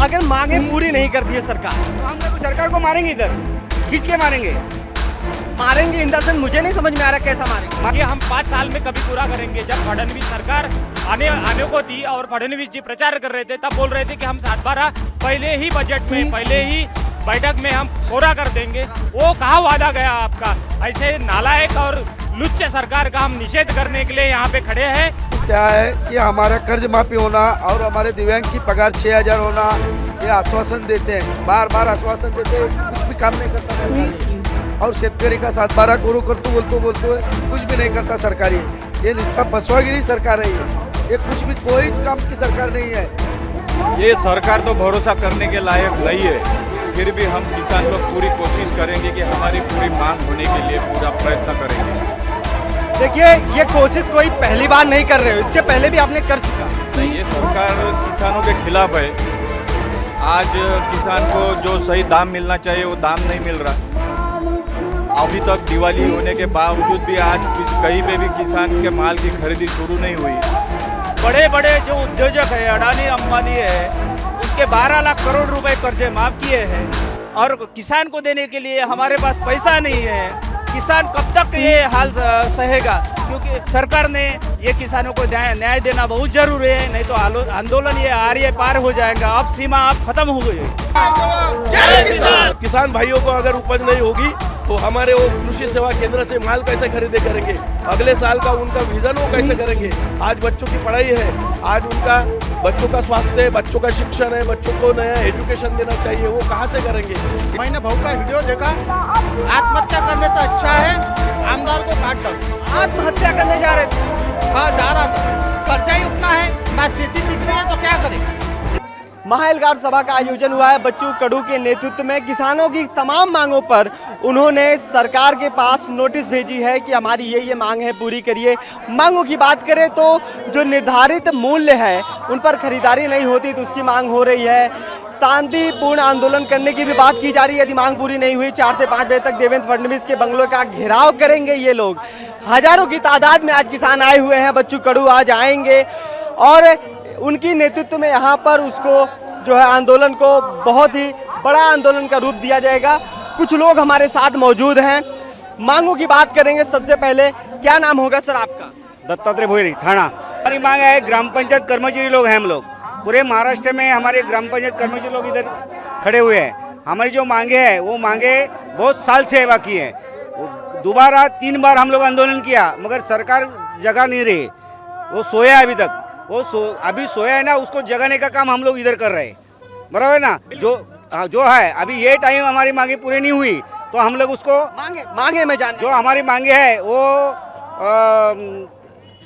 अगर मांगे पूरी नहीं करती है सरकार तो हम लोग सरकार को मारेंगे, इधर खींच के मारेंगे। मारेंगे इन द सेंस मुझे नहीं समझ में आ रहा कैसा मारेंगे। ये हम 5 साल में कभी पूरा करेंगे। जब फडणवीस सरकार आने को थी और फडणवीस जी प्रचार कर रहे थे तब बोल रहे थे कि हम 7/12 पहले ही बजट में पहले ही बैठक में हम पूरा कर देंगे। वो कहाँ वादा गया आपका? ऐसे नालायक और लुच्च सरकार का हम निषेध करने के लिए यहाँ पे खड़े हैं। क्या है कि हमारा कर्ज माफी होना और हमारे दिव्यांग की पगार 6,000 होना, ये आश्वासन देते हैं, बार बार आश्वासन देते हैं, कुछ भी काम नहीं करता सरकारी। और शेतकरी का 7/12 करो करतो बोलते कुछ भी नहीं करता सरकारी। ये निष्ठा फसवागिरी सरकार है, ये कुछ भी कोई काम की सरकार नहीं है। ये सरकार तो भरोसा करने के लायक नहीं है। फिर भी हम किसान लोग पूरी कोशिश करेंगे कि हमारी पूरी मांग होने के लिए पूरा प्रयत्न करेंगे। देखिए ये कोशिश कोई पहली बार नहीं कर रहे हो, इसके पहले भी आपने कर चुका। नहीं, ये सरकार किसानों के खिलाफ है। आज किसान को जो सही दाम मिलना चाहिए वो दाम नहीं मिल रहा। अभी तक दिवाली होने के बावजूद भी आज कहीं पे भी किसान के माल की खरीदी शुरू नहीं हुई। बड़े बड़े जो उद्योजक है, अडानी अंबानी है, उसके 12 लाख करोड़ रुपए कर्जे माफ किए हैं और किसान को देने के लिए हमारे पास पैसा नहीं है। किसान कब तक ये हाल सहेगा? क्योंकि सरकार ने ये किसानों को न्याय देना बहुत जरूरी है, नहीं तो आंदोलन ये आर्य पार हो जाएगा। अब सीमा अब खत्म हो गई। किसान भाइयों को अगर उपज नहीं होगी तो हमारे वो कृषि सेवा केंद्र से माल कैसे खरीदे करेंगे? अगले साल का उनका विजन वो कैसे करेंगे? आज बच्चों की पढ़ाई है, आज उनका बच्चों का स्वास्थ्य है, बच्चों का शिक्षण है, बच्चों को नया एजुकेशन देना चाहिए, वो कहाँ से करेंगे? मैंने भाऊ का वीडियो देखा, आत्महत्या करने से अच्छा है आमदार को काट दो। आत्महत्या करने जा रहे थे? हाँ जा रहा था, खर्चा ही उतना है ना, खेती बिक रही है तो क्या करें। महाएलगार सभा का आयोजन हुआ है बच्चू कडू के नेतृत्व में। किसानों की तमाम मांगों पर उन्होंने सरकार के पास नोटिस भेजी है कि हमारी ये मांग है, पूरी करिए। मांगों की बात करें तो जो निर्धारित मूल्य है उन पर खरीदारी नहीं होती तो उसकी मांग हो रही है। शांतिपूर्ण आंदोलन करने की भी बात की जा रही है। यदि मांग पूरी नहीं हुई 4 से 5 बजे तक देवेंद्र फडणवीस के बंगलों का घेराव करेंगे ये लोग। हजारों की तादाद में आज किसान आए हुए हैं। बच्चू कडू आज आएंगे और उनकी नेतृत्व में यहाँ पर उसको जो है आंदोलन को बहुत ही बड़ा आंदोलन का रूप दिया जाएगा। कुछ लोग हमारे साथ मौजूद हैं, मांगों की बात करेंगे। सबसे पहले क्या नाम होगा सर आपका? दत्तात्रेय भोईरी, ठाणा। हमारी मांग है, ग्राम पंचायत कर्मचारी लोग हैं हम लोग, पूरे महाराष्ट्र में हमारे ग्राम पंचायत कर्मचारी लोग इधर खड़े हुए हैं। हमारी जो मांगे हैं वो मांगे बहुत साल से बाकी है। दोबारा 3 बार हम लोग आंदोलन किया मगर सरकार जगा नहीं रही। वो सोया है अभी तक, अभी सोया है ना, उसको जगाने का काम हम लोग इधर कर रहे हैं, बराबर ना। जो है अभी ये टाइम हमारी मांगे पूरी नहीं हुई तो हम लोग उसको मांगे में जान जो हमारी मांगे है वो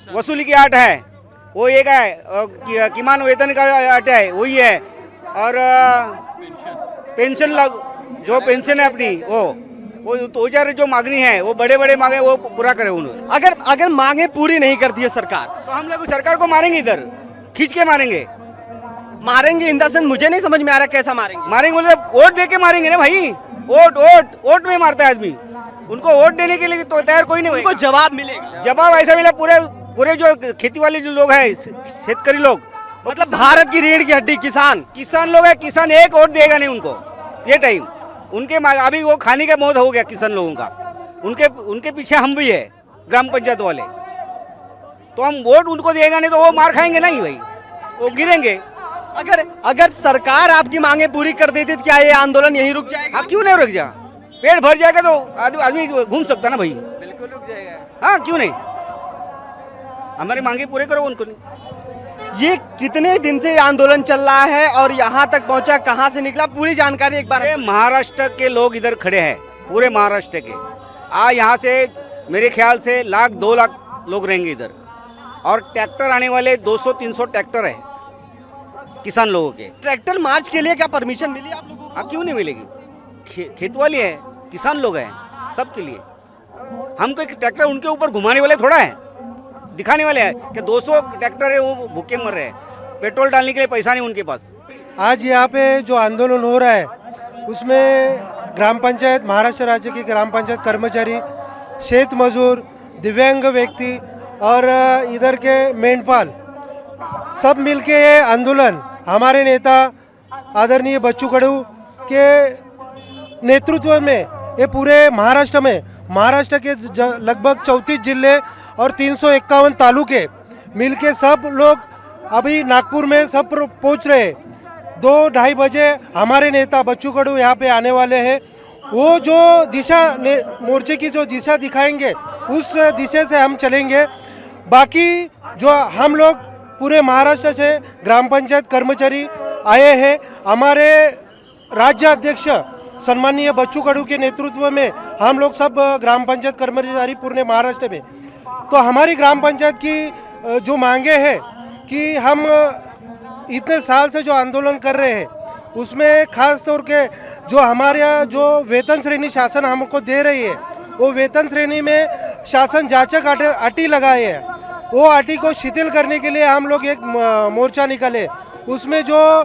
वसूली की आठ है, वो एक है, किमान वेतन का आठ है वही है, और पेंशन जो पेंशन है अपनी वो 2000 जो मांगनी है वो बड़े बड़े मांगे वो पूरा करे उन्होंने। अगर मांगे पूरी नहीं करती है सरकार तो हम लोग सरकार को मारेंगे, इधर खींच के मारेंगे। मारेंगे इन द सेंस मुझे नहीं समझ में आ रहा कैसा मारेंगे बोले वोट दे के मारेंगे ना भाई। वोट में मारता है आदमी। उनको वोट देने के लिए तो तैयार कोई नहीं। उनको जवाब मिलेगा। जवाब ऐसा मिला, पूरे जो खेती वाले जो लोग हैं, शेतकरी लोग, मतलब भारत की रीढ़ की हड्डी किसान लोग है। किसान एक वोट देगा नहीं उनको ये टाइम। उनके अभी वो खाने का मौत हो गया किसान लोगों का। उनके पीछे हम भी है ग्राम पंचायत वाले, तो हम वोट उनको देगा नहीं तो वो मार खाएंगे नहीं भाई, वो गिरेंगे। अगर सरकार आपकी मांगे पूरी कर देती तो क्या ये आंदोलन यहीं रुक जाएगा? हाँ, क्यों नहीं रुक जा? पेट भर जाएगा तो आदमी घूम सकता ना भाई। बिल्कुल रुक जाएगा। हाँ, क्यों नहीं? हमारी मांगे पूरे करो, उनको नहीं। ये कितने दिन से ये आंदोलन चल रहा है और यहाँ तक पहुँचा, कहाँ से निकला, पूरी जानकारी एक बार। महाराष्ट्र के लोग इधर खड़े हैं, पूरे महाराष्ट्र के। यहाँ से मेरे ख्याल से 1-2 लाख लोग रहेंगे इधर, और ट्रैक्टर आने वाले 200-300 ट्रैक्टर है किसान लोगों के। ट्रैक्टर मार्च के लिए क्या परमिशन मिली आप लोगों को? क्यों नहीं मिलेगी? खेत वाली है, किसान लोग हैं, सबके लिए। हमको एक ट्रैक्टर उनके ऊपर घुमाने वाले थोड़ा है, दिखाने वाले हैं कि 200 ट्रैक्टर है वो भूखे मर रहे हैं, पेट्रोल डालने के लिए पैसा नहीं उनके पास। आज यहाँ पे जो आंदोलन हो रहा है उसमें ग्राम पंचायत, महाराष्ट्र राज्य के ग्राम पंचायत कर्मचारी, शेत मजदूर, दिव्यांग व्यक्ति और इधर के मेंढपाल सब मिलके ये आंदोलन हमारे नेता आदरणीय बच्चू कडू के नेतृत्व में ये पूरे महाराष्ट्र के लगभग 34 जिले और 351 तालुके मिलके सब लोग अभी नागपुर में सब पहुंच रहे हैं। 2-2:30 बजे हमारे नेता बच्चू कडू यहाँ पे आने वाले हैं। वो जो मोर्चे की जो दिशा दिखाएंगे उस दिशा से हम चलेंगे। बाकी जो हम लोग पूरे महाराष्ट्र से ग्राम पंचायत कर्मचारी आए हैं, हमारे राज्य अध्यक्ष सम्मानीय बच्चू कडू के नेतृत्व में हम लोग सब ग्राम पंचायत कर्मचारी पूरे महाराष्ट्र में। तो हमारी ग्राम पंचायत की जो मांगे हैं कि हम इतने साल से जो आंदोलन कर रहे हैं उसमें खास तौर के जो हमारे यहाँ जो वेतन श्रेणी शासन हमको दे रही है, वो वेतन श्रेणी में शासन जांचक अटी लगाए हैं। वो अटी को शिथिल करने के लिए हम लोग एक मोर्चा निकाले। उसमें जो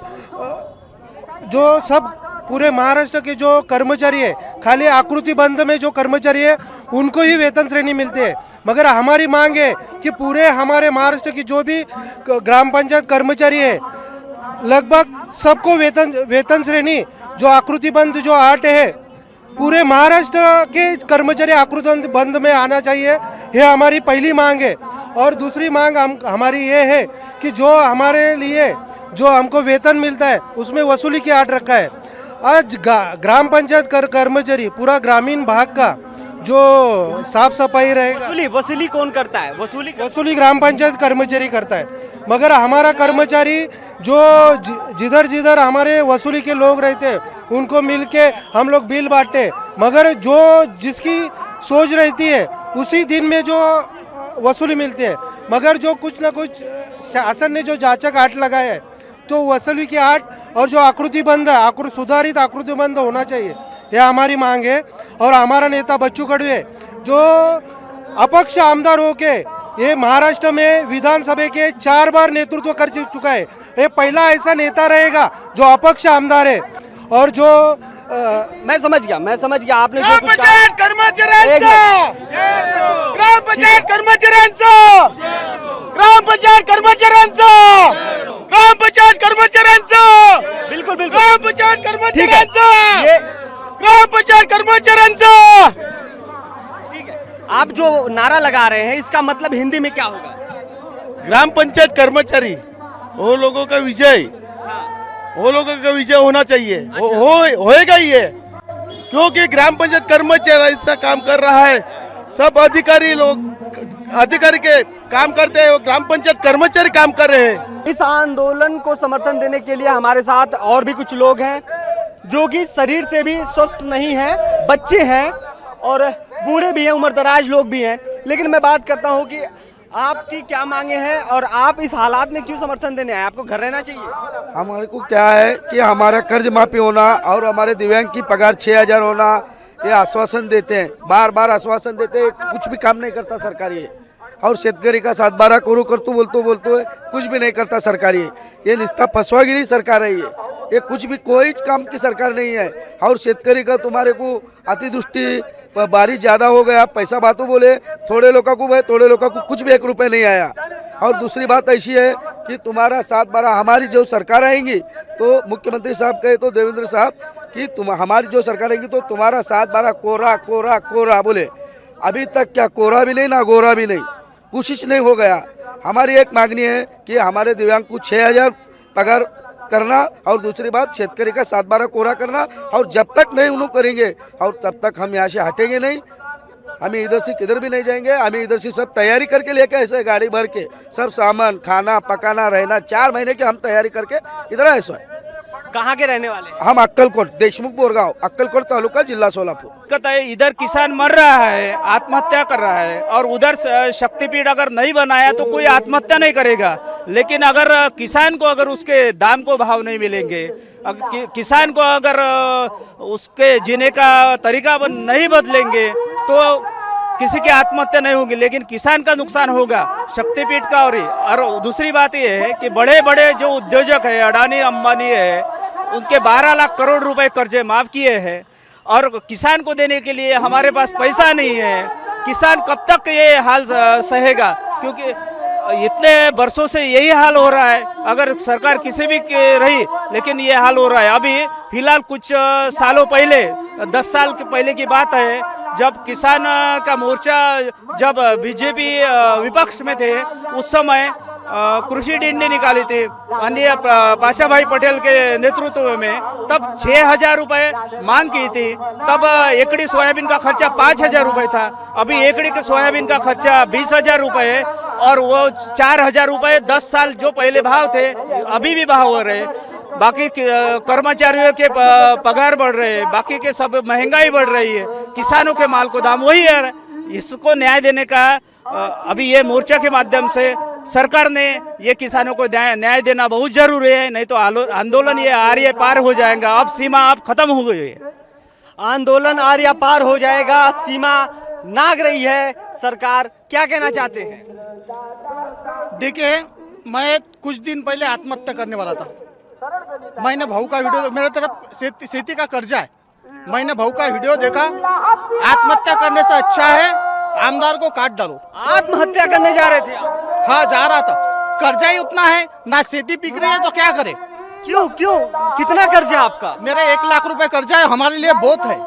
सब पूरे महाराष्ट्र के जो कर्मचारी है, खाली आकृति बंद में जो कर्मचारी है उनको ही वेतन श्रेणी मिलते हैं, मगर हमारी मांग है कि पूरे हमारे महाराष्ट्र की जो भी ग्राम पंचायत कर्मचारी है लगभग सबको वेतन श्रेणी जो आकृति बंद जो 8 है, पूरे महाराष्ट्र के कर्मचारी आकृति बंद में आना चाहिए। यह हमारी पहली मांग है। और दूसरी मांग हमारी ये है कि जो हमारे लिए जो हमको वेतन मिलता है उसमें वसूली की आड़ रखा है। आज ग्राम पंचायत कर्मचारी पूरा ग्रामीण भाग का जो साफ सफाई रहेगा, वसूली कौन करता है? वसूली ग्राम पंचायत कर्मचारी करता है, मगर हमारा कर्मचारी जो जिधर जिधर हमारे वसूली के लोग रहते हैं उनको मिलके हम लोग बिल बांटते, मगर जो जिसकी सोच रहती है उसी दिन में जो वसूली मिलती है। मगर जो कुछ ना कुछ शासन ने जो जांचक आठ लगाया है तो वसूली की आठ और जो आकृति बंद है, सुधारित आकृति बंद होना चाहिए, यह हमारी मांग है। और हमारा नेता बच्चू कडू है जो अपक्ष आमदार होके ये महाराष्ट्र में विधानसभा के 4 बार नेतृत्व कर चुका है। ये पहला ऐसा नेता रहेगा जो अपक्ष आमदार है। और जो मैं समझ गया आपने जो ग्राम कुछ पंचायत कर्मचाऱ्यांचं, ग्राम पंचायत कर्मचाऱ्यांचं, ग्राम पंचायत कर्मचाऱ्यांचं, ग्राम पंचायत कर्मचाऱ्यांचं, बिल्कुल ग्राम पंचायत ठीक है। कर्मचाऱ्यांचं, ग्राम पंचायत कर्मचाऱ्यांचं। ठीक है, आप जो नारा लगा रहे हैं इसका मतलब हिंदी में क्या होगा? ग्राम पंचायत कर्मचारी वो लोगों का विजय, वो लोगों का विजय होना चाहिए। होएगा ही है, क्योंकि ग्राम पंचायत कर्मचारी ऐसा काम कर रहा है। सब अधिकारी के काम करते हैं, वो ग्राम पंचायत कर्मचारी काम कर रहे हैं। इस आंदोलन को समर्थन देने के लिए हमारे साथ और भी कुछ लोग हैं जो कि शरीर से भी स्वस्थ नहीं है, बच्चे हैं और बूढ़े भी हैं, उम्रदराज लोग भी हैं। लेकिन मैं बात करता हूं कि आपकी क्या मांगे हैं और आप इस हालात में क्यों समर्थन देने आए? आपको घर रहना चाहिए। हमारे को क्या है कि हमारा कर्ज माफी होना और हमारे दिव्यांग की पगार 6,000 होना, ये आश्वासन देते हैं, बार बार आश्वासन देते हैं, कुछ भी काम नहीं करता सरकारी है। और शेतकरी का 7-12 करोड़ करतू बोलते हुए कुछ भी नहीं करता सरकारी है। ये निस्ता फसवागिरी सरकार है, ये कुछ भी कोई काम की सरकार नहीं है। और शेतकरी का तुम्हारे को अतिदृष्टि बारिश ज़्यादा हो गया, पैसा बातों बोले, थोड़े लोगों को कुछ भी 1 रुपये नहीं आया। और दूसरी बात ऐसी है कि तुम्हारा 7-12 हमारी जो सरकार आएंगी तो मुख्यमंत्री साहब कहे तो देवेंद्र साहब कि हमारी जो सरकार आएंगी तो तुम्हारा 7-12 कोरा बोले। अभी तक क्या कोरा भी नहीं ना गोरा भी नहीं, कोशिश नहीं हो गया। हमारी एक मांगनी है कि हमारे दिव्यांग को 6,000 पगार करना और दूसरी बात शेतकरी का 7-12 कोरा करना। और जब तक नहीं उन्होंने करेंगे और तब तक हम यहाँ से हटेंगे नहीं, हमें इधर से किधर भी नहीं जाएंगे। हमें इधर से सब तैयारी करके लेके ऐसे गाड़ी भर के सब सामान खाना पकाना रहना 4 महीने की हम तैयारी करके इधर ऐसा है। कहाँ के रहने वाले? हम अक्कलकोट, देशमुख बोरगांव, अक्कलकोट तालुका, जिला सोलापुर। दिक्कत है, इधर किसान मर रहा है, आत्महत्या कर रहा है, और उधर शक्तिपीठ अगर नहीं बनाया तो कोई आत्महत्या नहीं करेगा। लेकिन अगर किसान को अगर उसके दाम को भाव नहीं मिलेंगे, किसान को अगर उसके जीने का तरीका नहीं बदलेंगे तो किसी की आत्महत्या नहीं होगी, लेकिन किसान का नुकसान होगा, शक्तिपीठ का। और दूसरी बात यह है कि बड़े बड़े जो उद्योजक है, अडानी अंबानी है, उनके 12 लाख करोड़ रुपए कर्जे माफ किए हैं और किसान को देने के लिए हमारे पास पैसा नहीं है। किसान कब तक ये हाल सहेगा? क्योंकि इतने वर्षों से यही हाल हो रहा है। अगर सरकार किसी भी रही, लेकिन ये हाल हो रहा है। अभी फिलहाल कुछ सालों पहले, 10 साल के पहले की बात है, जब किसान का मोर्चा, जब बीजेपी विपक्ष में थे, उस समय कृषि डंडी निकाली थी माननीय पाशा भाई पटेल के नेतृत्व में। तब 6,000 रुपए मांग की थी। तब एकड़ी सोयाबीन का खर्चा 5,000 रुपए था। अभी एकड़ी के सोयाबीन का खर्चा 20,000 रुपए है, और वो 4,000 रुपए 10 साल जो पहले भाव थे, अभी भी भाव हो रहे। बाकी कर्मचारियों के पगार बढ़ रहे हैं, बाकी के सब महंगाई बढ़ रही है, किसानों के माल को दाम वही है। इसको न्याय देने का अभी ये मोर्चा के माध्यम से सरकार ने ये किसानों को न्याय देना बहुत जरूरी है, नहीं तो आंदोलन ये आर्य पार हो जाएगा। अब सीमा अब खत्म हो गई है, आंदोलन आर्या पार हो जाएगा, सीमा नाग रही है। सरकार क्या कहना चाहते हैं? देखिए, मैं कुछ दिन पहले आत्महत्या करने वाला था। मैंने भाऊ का वीडियो, मेरे तरफ खेती का कर्जा है, मैंने भाऊ का वीडियो देखा। आत्महत्या करने से अच्छा है आमदार को काट डालो। आत्महत्या करने जा रहे थे आप? हाँ, जा रहा था। कर्जा ही उतना है ना, खेती बिक रही है तो क्या करे? क्यों क्यों कितना कर्जा आपका? मेरा 1 लाख रुपए कर्जा है, हमारे लिए बहुत है।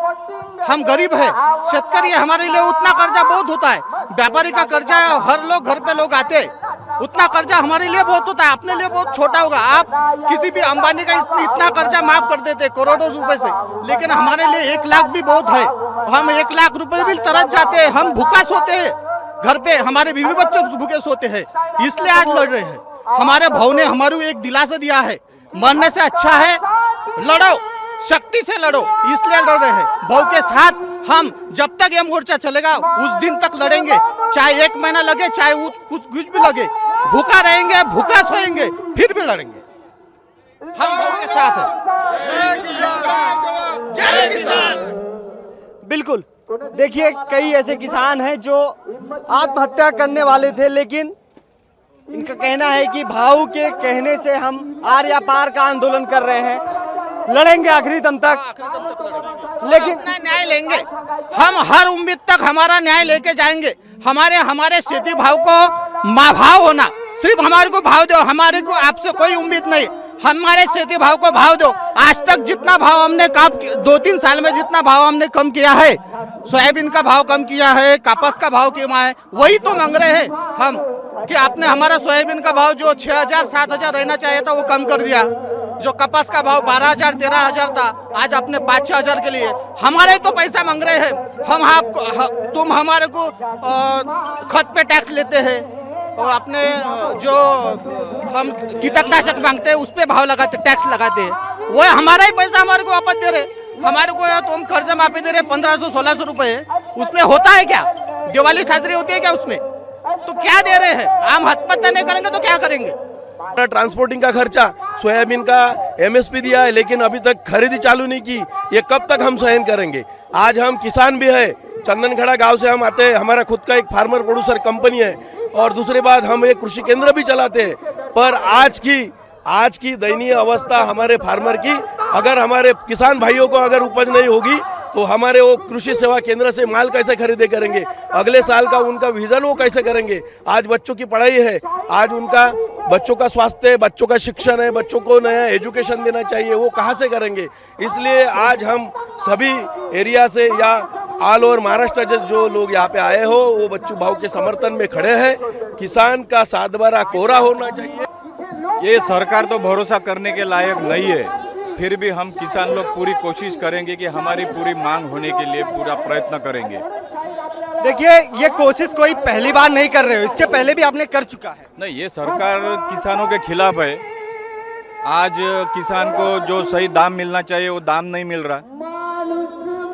हम गरीब है, शेतकारी है, हमारे लिए उतना कर्जा बहुत होता है। व्यापारी का कर्जा है, हर लोग घर पे लोग आते हैं, उतना कर्जा हमारे लिए बहुत होता है। अपने लिए बहुत छोटा होगा। आप किसी भी अंबानी का इतना कर्जा माफ कर देते करोड़ों रुपए से, लेकिन हमारे लिए 1 लाख भी बहुत है। हम 1 लाख रुपए भी तरस जाते हैं। हम भूखा सोते हैं घर पे, हमारे बीवी बच्चे भूखे सोते हैं, इसलिए आज लड़ रहे हैं। हमारे भाव ने हमारे को एक दिलासा दिया है, मरने से अच्छा है लड़ो, शक्ति से लड़ो, इसलिए लड़ रहे हैं। भाव के साथ हम जब तक ये मोर्चा चलेगा उस दिन तक लड़ेंगे, चाहे 1 महीना लगे, चाहे कुछ भी लगे। भूखा रहेंगे, भूखा सोएंगे, फिर भी लड़ेंगे। हम भाव के साथ हैं। जय किसान। बिल्कुल, देखिए कई ऐसे किसान हैं जो आत्महत्या करने वाले थे, लेकिन इनका कहना है कि भाऊ के कहने से हम आर्या पार का आंदोलन कर रहे हैं, लड़ेंगे आखिरी दम तक, लेकिन अपना न्याय लेंगे। हम हर उम्मीद तक हमारा न्याय लेके जाएंगे। हमारे खेती भाव को माँ भाव होना, सिर्फ हमारे को भाव दो, हमारे को आपसे कोई उम्मीद नहीं। हमारे खेती भाव को भाव दो। आज तक जितना भाव हमने 2-3 साल में जितना भाव हमने कम किया है, सोयाबीन का भाव कम किया है, कपास का भाव किया है, वही तो मांग रहे हैं हम कि आपने हमारा सोयाबीन का भाव जो 6,000-7,000 रहना चाहिए था वो कम कर दिया। जो कपास का भाव 12,000-13,000 था, आज आपने 5-6,000 के लिए हमारे तो पैसा मांग रहे हैं। हम आपको, तुम हमारे को खत पे टैक्स लेते हैं, और अपने जो हम कीटनाशक मांगते हैं उस पे भाव लगाते, टैक्स लगाते हैं, वो हमारा ही पैसा हमारे को वापस दे रहे। हमारे को तुम कर्ज माफी दे रहे 1,500-1,600 रुपए, उसमें होता है क्या? दिवाली साजरी होती है क्या उसमें? तो क्या दे रहे हैं? हम आत्महत्या नहीं करेंगे तो क्या करेंगे? ट्रांसपोर्टिंग का खर्चा, सोयाबीन का MSP दिया है, लेकिन अभी तक खरीदी चालू नहीं की। ये कब तक हम सहन करेंगे? आज हम किसान भी है, चंदनखड़ा गांव से हम आते हैं, हमारा खुद का एक फार्मर प्रोड्यूसर कंपनी है, और दूसरी बात हम एक कृषि केंद्र भी चलाते हैं। पर आज की दयनीय अवस्था हमारे फार्मर की, अगर हमारे किसान भाइयों को अगर उपज नहीं होगी तो हमारे वो कृषि सेवा केंद्र से माल कैसे खरीदे करेंगे? अगले साल का उनका विजन वो कैसे करेंगे? आज बच्चों की पढ़ाई है, आज उनका बच्चों का स्वास्थ्य है, बच्चों का शिक्षण है, बच्चों को नया एजुकेशन देना चाहिए, वो कहाँ से करेंगे? इसलिए आज हम सभी एरिया से या ऑल ओवर महाराष्ट्र से जो लोग यहाँ पे आए हो, वो बच्चू भाव के समर्थन में खड़े हैं। किसान का 7/12 कोरा होना चाहिए। ये सरकार तो भरोसा करने के लायक नहीं है, फिर भी हम किसान लोग पूरी कोशिश करेंगे कि हमारी पूरी मांग होने के लिए पूरा प्रयत्न करेंगे। देखिए, ये कोशिश कोई पहली बार नहीं कर रहे हो, इसके पहले भी आपने कर चुका है। नहीं, ये सरकार किसानों के खिलाफ है। आज किसान को जो सही दाम मिलना चाहिए वो दाम नहीं मिल रहा।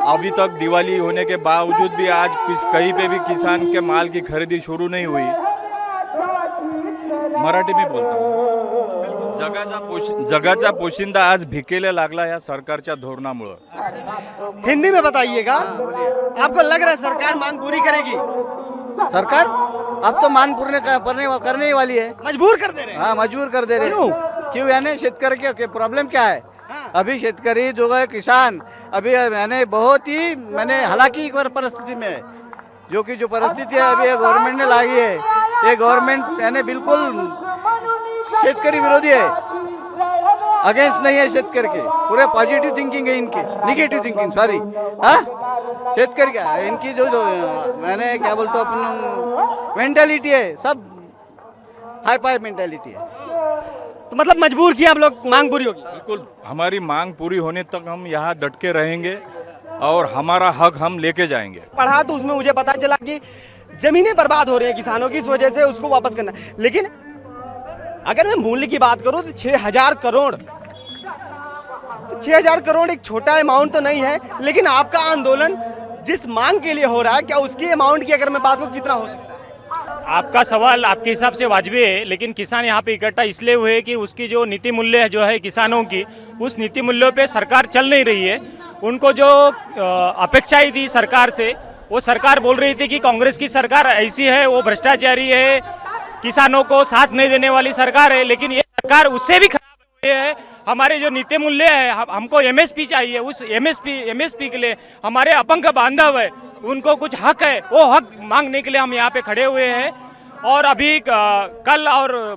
अभी तक दिवाली होने के बावजूद भी आज कहीं पे भी किसान के माल की खरीदी शुरू नहीं हुई। मराठी में बोलता हूँ, जगाचा पोशिंदा आज भिकेले लागला या सरकारच्या धोरणामुळे। हिंदी में बताइएगा, आपको लग रहा है सरकार मांग पूरी करेगी? सरकार अब तो मांग पूर्ण करने ही वाली है। मजबूर कर दे रहे हैं। हाँ, मजबूर कर दे रहे हैं। क्यों? यानी शेतकरी के प्रॉब्लम क्या है? अभी शेतकरी जो है किसान अभी मैंने बहुत ही हालांकि एक बार परिस्थिति में है, जो कि जो परिस्थिति है अभी गवर्नमेंट ने लाई है ये गवर्नमेंट यानी बिल्कुल शेतकरी विरोधी है, अगेंस्ट नहीं है शेतकरी के, पूरे पॉजिटिव थिंकिंग है इनकी, निगेटिव थिंकिंग सॉरी। हाँ, शेतकरी क्या इनकी जो मैंने क्या बोलता हूँ अपन मेंटालिटी है, सब हाई फाई मेंटालिटी है। तो मतलब मजबूर किया आप लोग, मांग पूरी होगी। बिल्कुल हमारी मांग पूरी होने तक हम यहाँ डट के रहेंगे और हमारा हक हम लेके जाएंगे। पढ़ा तो उसमें मुझे पता चला कि जमीनें बर्बाद हो रही हैं किसानों की, इस वजह से उसको वापस करना। लेकिन अगर मैं मूल्य की बात करूं तो 6000 करोड़, तो 6000 करोड़ एक छोटा अमाउंट तो नहीं है, लेकिन आपका आंदोलन जिस मांग के लिए हो रहा है, क्या उसकी अमाउंट की अगर मैं बात करूं कितना हो सकता है? आपका सवाल आपके हिसाब से वाजिबी है, लेकिन किसान यहाँ पे इकट्ठा इसलिए हुए कि उसकी जो नीति मूल्य जो है किसानों की, उस नीति मूल्यों पे सरकार चल नहीं रही है। उनको जो अपेक्षाएं थी सरकार से, वो सरकार बोल रही थी कि कांग्रेस की सरकार ऐसी है, वो भ्रष्टाचारी है, किसानों को साथ नहीं देने वाली सरकार है। लेकिन ये सरकार उससे भी खराब हुई है। हमारे जो नीति मूल्य है, हमको एमएसपी चाहिए, उस एमएसपी के लिए हमारे अपंग बांधव है, उनको कुछ हक है, वो हक मांगने के लिए हम यहाँ पे खड़े हुए हैं। और अभी कल और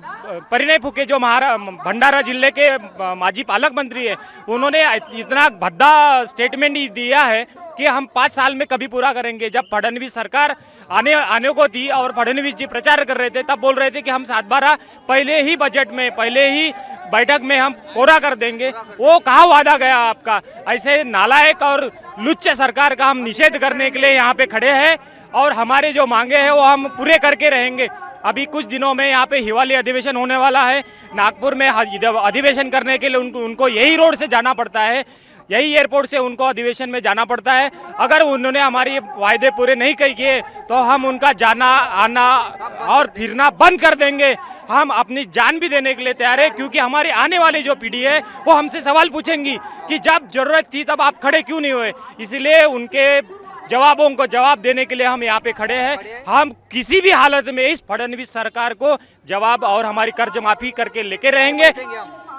परिणय फुके जो भंडारा जिले के माजी पालक मंत्री है, उन्होंने इतना भद्दा स्टेटमेंट दिया है कि हम 5 साल में कभी पूरा करेंगे। जब फडणवीस सरकार आने को थी और फडणवीस जी प्रचार कर रहे थे, तब बोल रहे थे कि हम 7/12 पहले ही बजट में, पहले ही बैठक में हम पूरा कर देंगे। वो कहाँ वादा गया आपका? ऐसे नालायक और लुच्च सरकार का हम निषेध करने के लिए यहाँ पे खड़े हैं और हमारे जो मांगे हैं वो हम पूरे करके रहेंगे। अभी कुछ दिनों में यहाँ पे हिवाली अधिवेशन होने वाला है। नागपुर में अधिवेशन करने के लिए उनको यही रोड से जाना पड़ता है, यही एयरपोर्ट से उनको अधिवेशन में जाना पड़ता है। अगर उन्होंने हमारी वायदे पूरे नहीं किए तो हम उनका जाना आना और फिरना बंद कर देंगे। हम अपनी जान भी देने के लिए तैयार है, क्योंकि हमारी आने वाली जो पीढ़ी है वो हमसे सवाल पूछेंगी कि जब जरूरत थी तब आप खड़े क्यों नहीं हुए। इसलिए उनके जवाबों को जवाब देने के लिए हम यहाँ पे खड़े हैं। हम किसी भी हालत में इस फडणवीस सरकार को जवाब और हमारी कर्ज माफी करके लेके रहेंगे।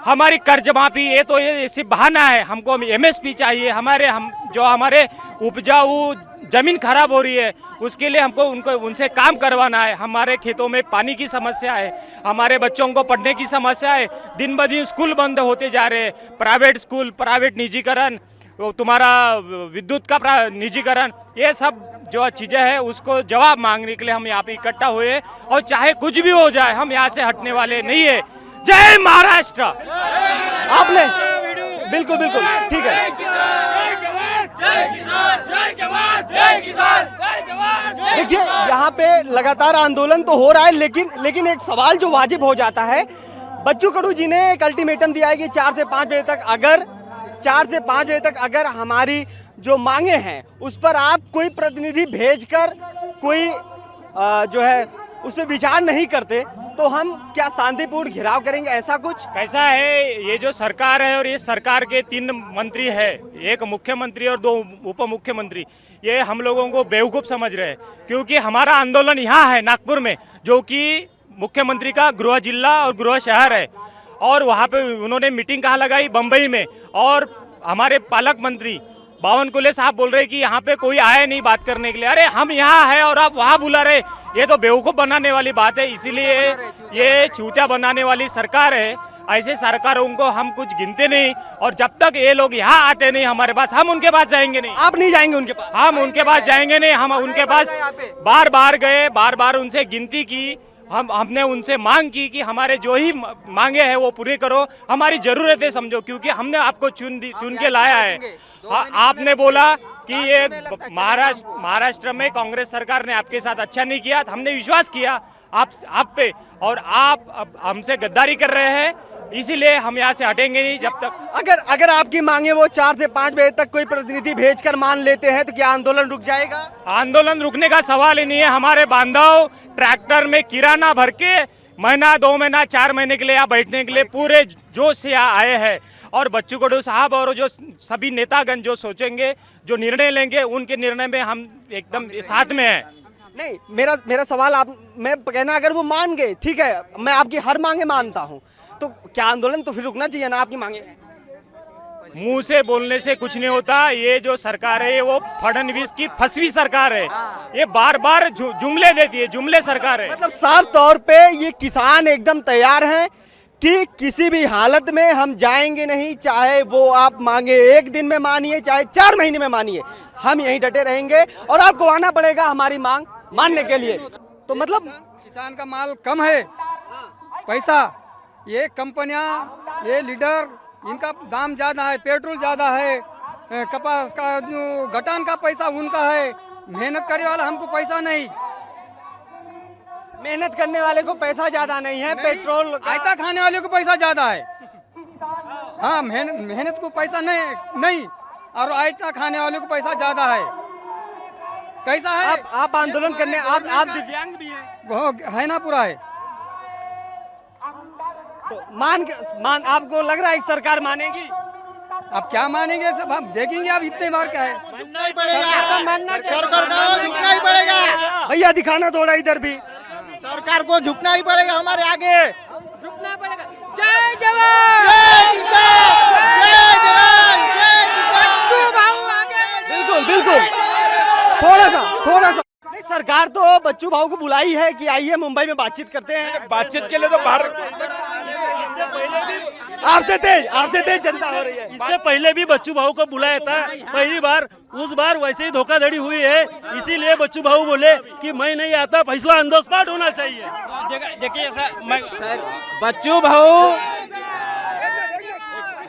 हमारी कर्ज माफी ये सिर्फ बहाना है, हमको एमएसपी चाहिए। हमारे उपजाऊ जमीन खराब हो रही है, उसके लिए हमको उनसे काम करवाना है। हमारे खेतों में पानी की समस्या है, हमारे बच्चों को पढ़ने की समस्या है। दिन ब दिन स्कूल बंद होते जा रहे हैं, प्राइवेट स्कूल, प्राइवेट निजीकरण, तुम्हारा विद्युत का निजीकरण, ये सब जो चीज़ें हैं उसको जवाब मांगने के लिए हम यहाँ पे इकट्ठा हुए हैं। और चाहे कुछ भी हो जाए, हम यहाँ से हटने वाले नहीं है। जय महाराष्ट्र। आपने बिल्कुल बिल्कुल ठीक है। देखिए यहाँ पे लगातार आंदोलन तो हो रहा है, लेकिन एक सवाल जो वाजिब हो जाता है, बच्चू कडू जी ने एक अल्टीमेटम दिया है कि 4 से 5 बजे तक अगर हमारी जो मांगे हैं उस पर आप कोई प्रतिनिधि भेजकर कोई जो है उस पर विचार नहीं करते तो हम क्या शांतिपूर्ण घेराव करेंगे, ऐसा कुछ? कैसा है, ये जो सरकार है और ये सरकार के 3 मंत्री है, एक मुख्यमंत्री और 2 उप मुख्यमंत्री, ये हम लोगों को बेवकूफ़ समझ रहे हैं। क्योंकि हमारा आंदोलन यहाँ है नागपुर में, जो कि मुख्यमंत्री का गृह जिला और गृह शहर है, और वहाँ पे उन्होंने मीटिंग कहाँ लगाई? बम्बई में। और हमारे पालक मंत्री बावनकुले साहब बोल रहे कि यहाँ पे कोई आया नहीं बात करने के लिए। अरे हम यहाँ है और आप वहाँ बुला रहे, ये तो बेवकूफ़ बनाने वाली बात है। इसीलिए ये चूतिया बनाने वाली सरकार है। ऐसे सरकारों को हम कुछ गिनते नहीं, और जब तक ये लोग यहाँ आते नहीं हमारे पास, हम उनके पास जाएंगे नहीं। आप नहीं जाएंगे उनके पास? हम उनके पास जाएंगे नहीं। हम उनके पास बार बार गए, बार बार उनसे गिनती की, हमने उनसे मांग की कि हमारे जो ही मांगे हैं वो पूरे करो, हमारी जरूरतें समझो, क्योंकि हमने आपको चुन के लाया है। आपने बोला कि ये महाराष्ट्र में कांग्रेस सरकार ने आपके साथ अच्छा नहीं किया, हमने विश्वास किया आप पे, और आप अब हमसे गद्दारी कर रहे हैं। इसीलिए हम यहाँ से हटेंगे नहीं जब तक। अगर आपकी मांगे वो 4 से 5 बजे तक कोई प्रतिनिधि भेजकर मान लेते हैं तो क्या आंदोलन रुक जाएगा? आंदोलन रुकने का सवाल ही नहीं है। हमारे बांधव ट्रैक्टर में किराना भर के महीना, 2 महीना, 4 महीने के लिए यहाँ बैठने के लिए पूरे जोश से यहाँ आए हैं। और बच्चू कडू साहब और जो सभी नेतागण जो सोचेंगे, जो निर्णय लेंगे, उनके निर्णय में हम एकदम साथ में हैं। नहीं, मेरा सवाल मैं कहना, अगर वो मान गए, ठीक है, मैं आपकी हर मांगे मानता हूँ, तो क्या आंदोलन तो फिर रुकना चाहिए ना? आपकी मांगे मुंह से बोलने से कुछ नहीं होता। ये जो सरकार है वो फडणवीस की फंसवी सरकार है। ये बार बार जुमले देती है, जुमले सरकार है। मतलब साफ तौर पे ये किसान एकदम तैयार हैं कि किसी भी हालत में हम जाएंगे नहीं, चाहे वो आप मांगे 1 दिन में मानिए, चाहे 4 महीने में मानिए, हम यहीं डटे रहेंगे और आपको आना पड़ेगा हमारी मांग मानने के लिए। तो मतलब किसान का माल कम है, पैसा, ये कंपनियां, ये लीडर, इनका दाम ज्यादा है, पेट्रोल ज्यादा है, कपास का जो घटान का पैसा उनका है, मेहनत करने वाला हमको पैसा नहीं। मेहनत करने वाले को पैसा ज्यादा नहीं है, पेट्रोल आयता खाने वाले को पैसा ज्यादा है। हाँ, मेहनत को पैसा नहीं और आयता खाने वाले को पैसा ज्यादा है। कैसा है? आप आंदोलन करने, आप दिव्यांग भी हैं, वो है ना, पूरा है। तो मान आपको लग रहा है सरकार मानेगी? अब क्या मानेंगे, सब हम देखेंगे। अब इतने बार क्या है, सरकार को झुकना ही पड़ेगा। भैया दिखाना थोड़ा इधर भी। सरकार को झुकना ही पड़ेगा हमारे आगे। झुकना पड़ेगा। जय जवान, जय किसान, जय जवान, जय किसान। बिल्कुल बिल्कुल, थोड़ा सा नहीं, सरकार तो बच्चू भाऊ को बुलाई है कि आइए मुंबई में बातचीत करते हैं। बातचीत के लिए तो बाहर आपसे तेज जनता हो रही है। इससे पहले भी बच्चू भाऊ को बुलाया था, पहली बार, उस बार वैसे ही धोखाधड़ी हुई है। इसीलिए बच्चू भाऊ बोले कि मैं नहीं आता, फैसला ऑन द स्पॉट होना चाहिए। देखिए बच्चू भाऊ,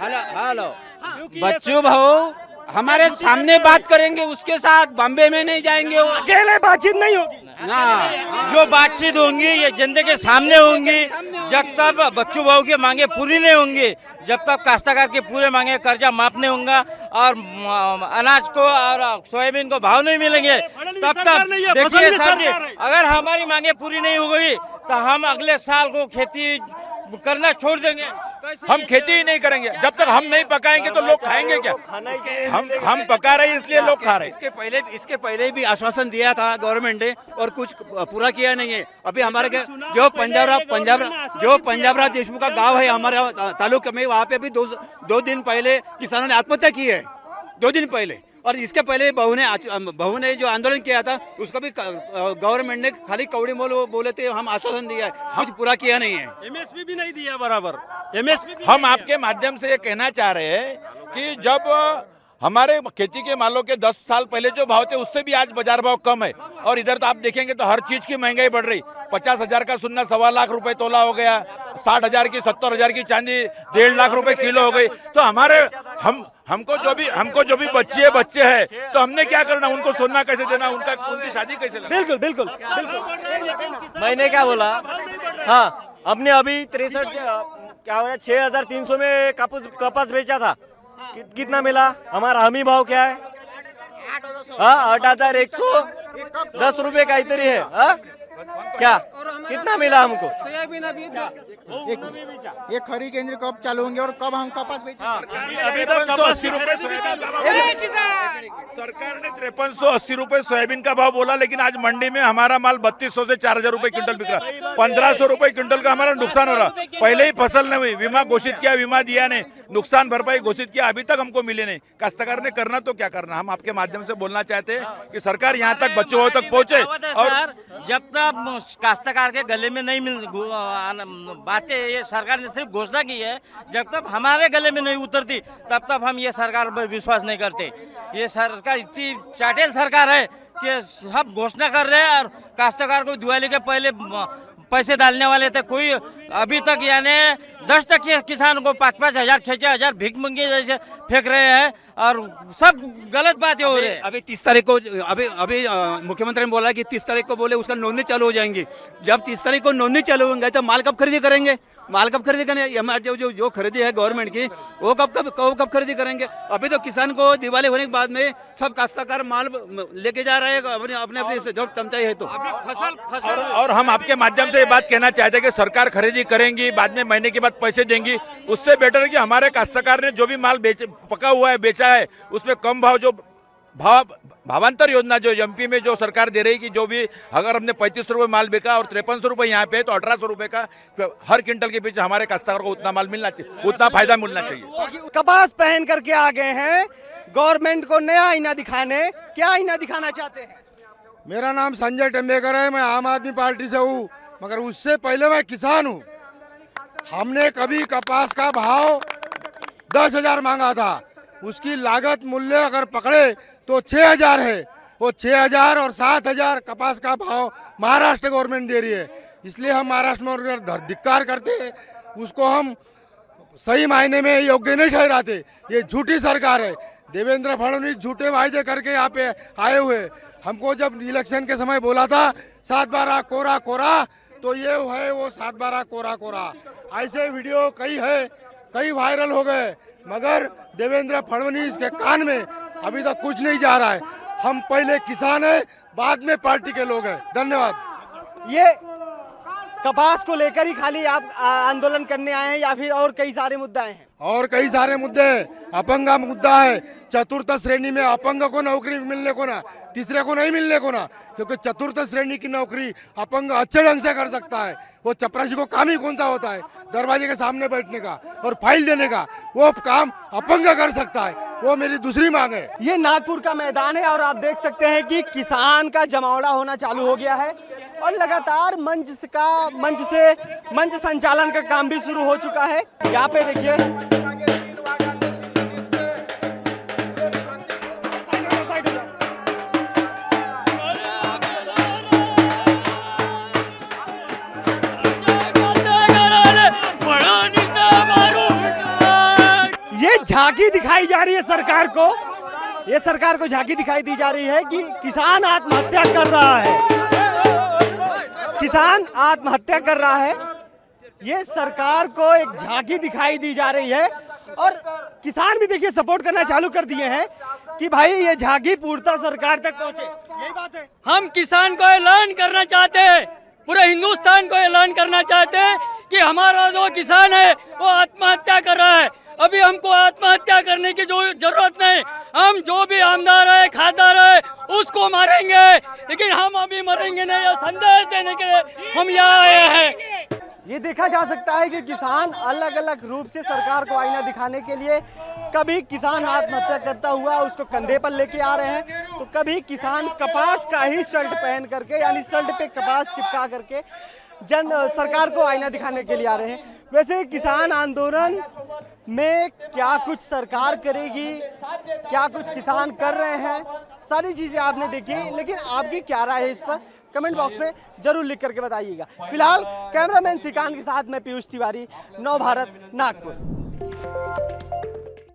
हेलो, बच्चू भाऊ हमारे सामने बात करेंगे, उसके साथ बॉम्बे में नहीं जाएंगे। वो अकेले बातचीत नहीं होगी ना, जो बातचीत होंगी ये जनता के सामने होंगी। जब तक बच्चू भाऊ की मांगे पूरी नहीं होंगी, जब तक काश्तकार के पूरे मांगे कर्जा माफ नहीं होगा और अनाज को और सोयाबीन को भाव नहीं मिलेंगे, तब तक देखिए सर जी, अगर हमारी मांगे पूरी नहीं हो गई तो हम अगले साल को खेती करना छोड़ देंगे। हम खेती ही नहीं करेंगे। जब तक हम नहीं पकाएंगे तो लोग खाएंगे क्या? हम पका रहे हैं इसलिए लोग खा रहे हैं। इसके पहले भी आश्वासन दिया था गवर्नमेंट ने और कुछ पूरा किया नहीं है। अभी हमारे जो पंजाबराव देशमुख का गांव है हमारे तालुके में, वहाँ पे भी दो दिन पहले किसानों ने आत्महत्या की है, 2 दिन पहले। और इसके पहले बहू ने जो आंदोलन किया था उसको भी गवर्नमेंट ने खाली कौड़ी मोल बोले थे, हम आश्वासन दिया है, कुछ पूरा किया नहीं है। एमएसपी भी नहीं दिया बराबर। एमएसपी हम आपके माध्यम से ये कहना चाह रहे हैं कि जब हमारे खेती के मालों के 10 साल पहले जो भाव थे उससे भी आज बाजार भाव कम है। और इधर तो आप देखेंगे तो हर चीज की महंगाई बढ़ रही। 50,000 का सुन्ना 1.25 लाख रुपए तोला हो गया, 60,000 की 70,000 की चांदी 1.5 लाख रुपए किलो हो गई। तो हमको जो भी बच्चे हैं तो हमने क्या करना, उनको सोना कैसे देना, उनकी शादी कैसे करना? बिल्कुल। मैंने क्या बोला, हाँ, हमने अभी 63 क्या हो रहा है 6,300 में कपास बेचा था। कितना मिला? हमारा हमी भाव क्या है? 8,110 रुपए का इतनी है। क्या कितना मिला हमको? सोयाबीन अभी ये खरी केंद्र कब चालू होंगे और कब हम कपास बेचेंगे? अभी तो 5380 रुपए सरकार ने 5380 रुपए सोयाबीन का भाव बोला, लेकिन आज मंडी में हमारा माल 3200 से 4000 रुपए क्विंटल बिक रहा। 1500 रुपए क्विंटल का हमारा नुकसान हो रहा। पहले ही फसल नहीं हुई, बीमा घोषित किया, बीमा दिया नहीं, नुकसान भरपाई घोषित किया, अभी तक हमको मिले नहीं। काश्तकार ने करना तो क्या करना। हम आपके माध्यम से बोलना चाहते हैं कि सरकार यहाँ तक बच्चों तक पहुँचे। और जब तक काश्तकार के गले में नहीं मिल बातें ये सरकार ने सिर्फ घोषणा की है, जब तक हमारे गले में नहीं उतरती तब तक हम ये सरकार पर विश्वास नहीं करते। ये सरकार इतनी चाटेल सरकार है कि सब घोषणा कर रहे हैं और काश्तकार को दिवाली के पहले पैसे डालने वाले थे। कोई अभी तक यानी 10% किसान को 5-5 हजार 6-6 हजार भीख मंगी जैसे फेंक रहे हैं और सब गलत बातें हो रही है। अभी 30 तारीख को अभी मुख्यमंत्री ने बोला कि 30 तारीख को बोले उसका नोंदनी चालू हो जाएंगी। जब 30 तारीख को नोंदनी चालू होंगे तो माल कब खरीदी करेंगे? हमारे जो खरीदी है गवर्नमेंट की वो कब खरीदी करेंगे? अभी तो किसान को दिवाली होने के बाद में सब काश्तकार माल लेके जा रहे हैं अपने जो चमचाई है। तो फसल और हम आपके माध्यम से ये बात कहना चाहते हैं कि सरकार खरीदी करेंगी, बाद में महीने के बाद पैसे देंगी। उससे बेटर है कि हमारे काश्तकार ने जो भी माल पका हुआ है बेचा है उसमें कम भाव जो भावांतर योजना जो एमपी में जो सरकार दे रही कि जो भी अगर हमने 35 रुपये माल बेचा और 5300 रुपये यहाँ पे तो 1800 रुपये का हर क्विंटल के पीछे हमारे काश्तकार को उतना माल मिलना चाहिए, उतना फायदा मिलना चाहिए। कपास पहन करके आ गए हैं गवर्नमेंट को नया आईना दिखाने। क्या आईना दिखाना चाहते हैं? मेरा नाम संजय टेम्बेकर है, मैं आम आदमी पार्टी से हूँ, मगर उससे पहले मैं किसान हूँ। हमने कभी कपास का भाव 10,000 मांगा था, उसकी लागत मूल्य अगर पकड़े तो 6,000 है। वो 6,000 और 7,000 कपास का भाव महाराष्ट्र गवर्नमेंट दे रही है, इसलिए हम महाराष्ट्र में धिक्कार करते हैं। उसको हम सही मायने में योग्य नहीं ठहराते। ये झूठी सरकार है। देवेंद्र फडणवीस झूठे वायदे करके यहाँ पे आए हुए। हमको जब इलेक्शन के समय बोला था 7/12 कोरा कोरा, तो ये है वो 7/12 कोरा कोरा। ऐसे वीडियो कई वायरल हो गए, मगर देवेंद्र फडणवीस के कान में अभी तक कुछ नहीं जा रहा है। हम पहले किसान हैं, बाद में पार्टी के लोग हैं। धन्यवाद। ये कपास को लेकर ही खाली आप आंदोलन करने आए हैं या फिर और कई सारे मुद्दे हैं? और कई सारे मुद्दे हैं। अपंग का मुद्दा है, चतुर्थ श्रेणी में अपंग को नौकरी मिलने को ना, तीसरे को नहीं मिलने को ना, क्योंकि चतुर्थ श्रेणी की नौकरी अपंग अच्छे ढंग से कर सकता है। वो चपरासी को काम ही कौन सा होता है? दरवाजे के सामने बैठने का और फाइल देने का, वो काम अपंग कर सकता है। वो मेरी दूसरी मांग है। ये नागपुर का मैदान है और आप देख सकते हैं कि किसान का जमावड़ा होना चालू हो गया है और लगातार मंच संचालन का काम भी शुरू हो चुका है। यहाँ पे देखिए ये झांकी दिखाई जा रही है सरकार को। ये सरकार को झांकी दिखाई दी जा रही है कि किसान आत्महत्या कर रहा है। किसान आत्महत्या कर रहा है, ये सरकार को एक झांकी दिखाई दी जा रही है। और किसान भी देखिए सपोर्ट करना चालू कर दिए हैं कि भाई ये झांकी पूर्णतः सरकार तक पहुंचे। यही बात है। हम किसान को ऐलान करना चाहते हैं, पूरे हिंदुस्तान को ऐलान करना चाहते हैं कि हमारा जो किसान है वो आत्महत्या कर रहा है। अभी हमको आत्महत्या करने की जो जरूरत नहीं, हम जो भी आमदार है, खासदार है, उसको मारेंगे, लेकिन हम अभी मरेंगे नहीं। यह संदेश देने के लिए हम यहाँ आए हैं। ये देखा जा सकता है कि किसान अलग अलग रूप से सरकार को आईना दिखाने के लिए, कभी किसान आत्महत्या करता हुआ उसको कंधे पर लेके आ रहे हैं, तो कभी किसान कपास का ही शर्ट पहन करके, यानी शर्ट पे कपास चिपका करके सरकार को आईना दिखाने के लिए आ रहे हैं। वैसे किसान आंदोलन में क्या कुछ सरकार करेगी, क्या कुछ किसान कर रहे हैं, सारी चीजें आपने देखी, लेकिन आपकी क्या राय है इस पर कमेंट बॉक्स में जरूर लिख करके बताइएगा। फिलहाल कैमरामैन श्रीकांत के साथ मैं पीयूष तिवारी, नव भारत, नागपुर।